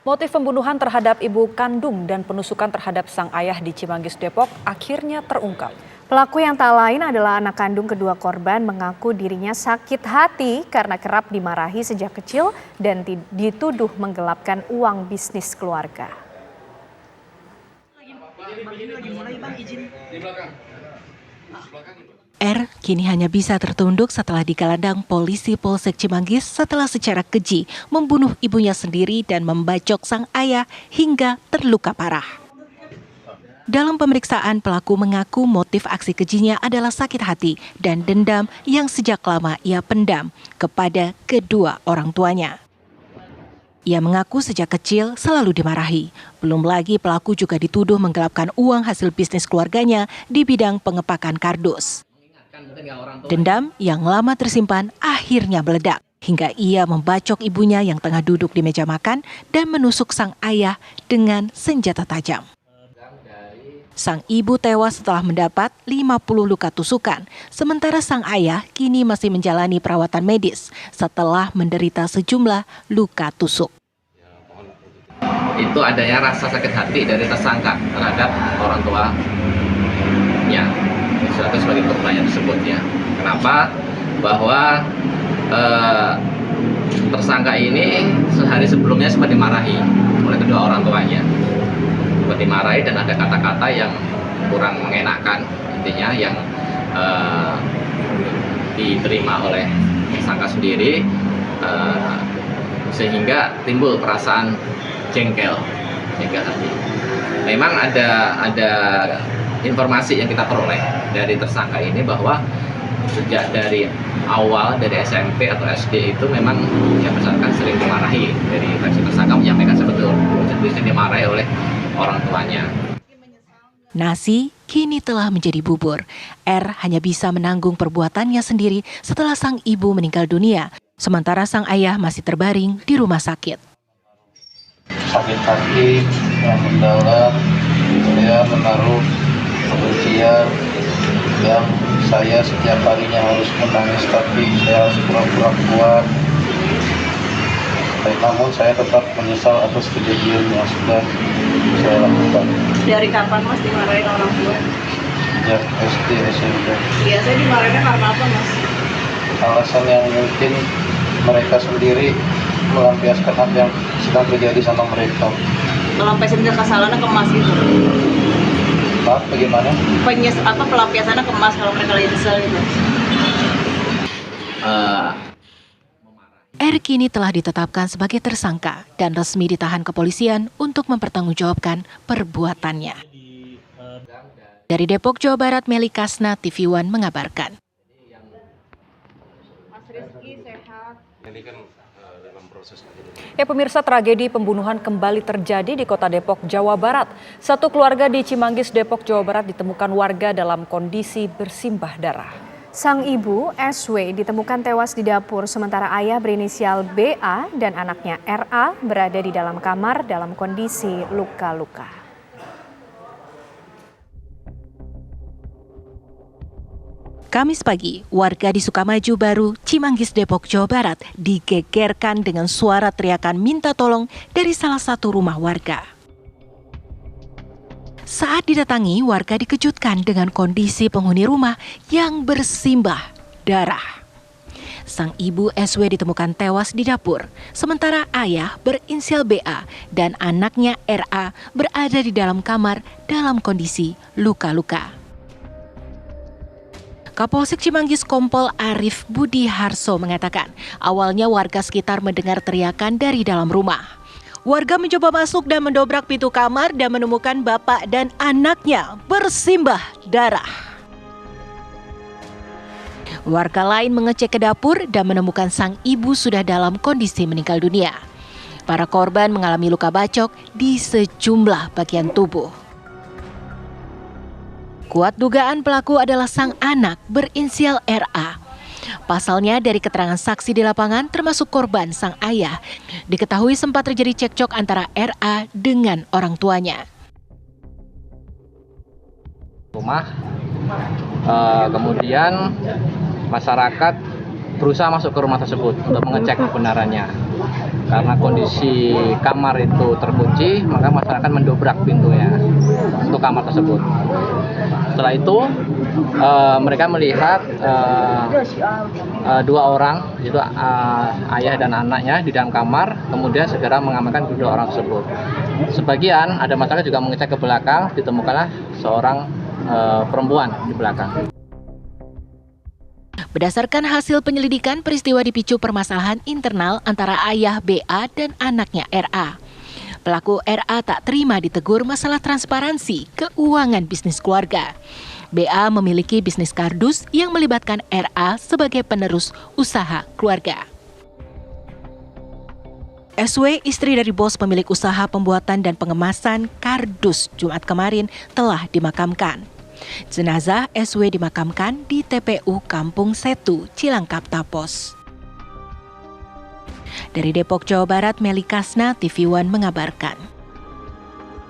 Motif pembunuhan terhadap ibu kandung dan penusukan terhadap sang ayah di Cimanggis, Depok akhirnya terungkap. Pelaku yang tak lain adalah anak kandung kedua korban mengaku dirinya sakit hati karena kerap dimarahi sejak kecil dan dituduh menggelapkan uang bisnis keluarga. R kini hanya bisa tertunduk setelah digelandang polisi Polsek Cimanggis setelah secara keji membunuh ibunya sendiri dan membacok sang ayah hingga terluka parah. Dalam pemeriksaan, pelaku mengaku motif aksi kejinya adalah sakit hati dan dendam yang sejak lama ia pendam kepada kedua orang tuanya. Ia mengaku sejak kecil selalu dimarahi. Belum lagi pelaku juga dituduh menggelapkan uang hasil bisnis keluarganya di bidang pengepakan kardus. Dendam yang lama tersimpan akhirnya meledak hingga ia membacok ibunya yang tengah duduk di meja makan dan menusuk sang ayah dengan senjata tajam. Sang ibu tewas setelah mendapat 50 luka tusukan, sementara sang ayah kini masih menjalani perawatan medis setelah menderita sejumlah luka tusuk. Itu adanya rasa sakit hati dari tersangka terhadap orang tuanya, sebagai korbannya tersebut ya. Kenapa? Bahwa tersangka ini sehari sebelumnya sempat dimarahi oleh kedua orang tuanya. Dimarahi dan ada kata-kata yang kurang mengenakan, intinya yang diterima oleh tersangka sendiri, sehingga timbul perasaan jengkel hati. Memang ada informasi yang kita peroleh dari tersangka ini bahwa sejak dari awal dari SMP atau SD itu memang yang bersangkutan sering dimarahi. Dari versi tersangka menyampaikan seperti dimarahi oleh orang tuanya. Nasi kini telah menjadi bubur. R hanya bisa menanggung perbuatannya sendiri setelah sang ibu meninggal dunia, sementara sang ayah masih terbaring di rumah sakit. Sakit hati yang mendalam, saya menaruh kebencian yang saya setiap harinya harus menangis, tapi saya harus pura-pura kuat. Namun saya tetap menyesal atas kejadian yang sudah saya lakukan. Dari kapan Mas dimarahin orang tua? Sejak SD, SMP. Biasanya dimarahinnya karena apa Mas? Alasan yang mungkin mereka sendiri melampiaskan apa yang sedang terjadi sama mereka. Melampiaskan kekesalannya ke Mas gitu? Maaf, bagaimana? Pelampiasannya ke Mas kalau mereka lagi kesal gitu? R kini telah ditetapkan sebagai tersangka dan resmi ditahan kepolisian untuk mempertanggungjawabkan perbuatannya. Dari Depok, Jawa Barat, Meli Kasna, TV One mengabarkan. Ya pemirsa, tragedi pembunuhan kembali terjadi di Kota Depok, Jawa Barat. Satu keluarga di Cimanggis, Depok, Jawa Barat ditemukan warga dalam kondisi bersimbah darah. Sang ibu, SW, ditemukan tewas di dapur sementara ayah berinisial BA dan anaknya RA berada di dalam kamar dalam kondisi luka-luka. Kamis pagi, warga di Sukamaju Baru, Cimanggis, Depok, Jawa Barat digegerkan dengan suara teriakan minta tolong dari salah satu rumah warga. Saat didatangi, warga dikejutkan dengan kondisi penghuni rumah yang bersimbah darah. Sang ibu SW ditemukan tewas di dapur, sementara ayah berinisial BA dan anaknya RA berada di dalam kamar dalam kondisi luka-luka. Kapolsek Cimanggis Kompol Arif Budi Harso mengatakan, awalnya warga sekitar mendengar teriakan dari dalam rumah. Warga mencoba masuk dan mendobrak pintu kamar dan menemukan bapak dan anaknya bersimbah darah. Warga lain mengecek ke dapur dan menemukan sang ibu sudah dalam kondisi meninggal dunia. Para korban mengalami luka bacok di sejumlah bagian tubuh. Kuat dugaan pelaku adalah sang anak berinisial RA. Pasalnya dari keterangan saksi di lapangan termasuk korban sang ayah, diketahui sempat terjadi cekcok antara RA dengan orang tuanya. Kemudian masyarakat berusaha masuk ke rumah tersebut untuk mengecek kebenarannya. Karena kondisi kamar itu terkunci, maka masyarakat mendobrak pintunya untuk kamar tersebut. Setelah itu mereka melihat dua orang, yaitu ayah dan anaknya di dalam kamar, kemudian segera mengamankan kedua orang tersebut. Sebagian ada masyarakat juga mengecek ke belakang, ditemukanlah seorang perempuan di belakang. Berdasarkan hasil penyelidikan, peristiwa dipicu permasalahan internal antara ayah BA dan anaknya RA. Pelaku RA tak terima ditegur masalah transparansi keuangan bisnis keluarga. BA memiliki bisnis kardus yang melibatkan RA sebagai penerus usaha keluarga. SW, istri dari bos pemilik usaha pembuatan dan pengemasan kardus, Jumat kemarin telah dimakamkan. Jenazah SW dimakamkan di TPU Kampung Setu, Cilangkap, Tapos. Dari Depok, Jawa Barat, Meli Kasna, TV One mengabarkan.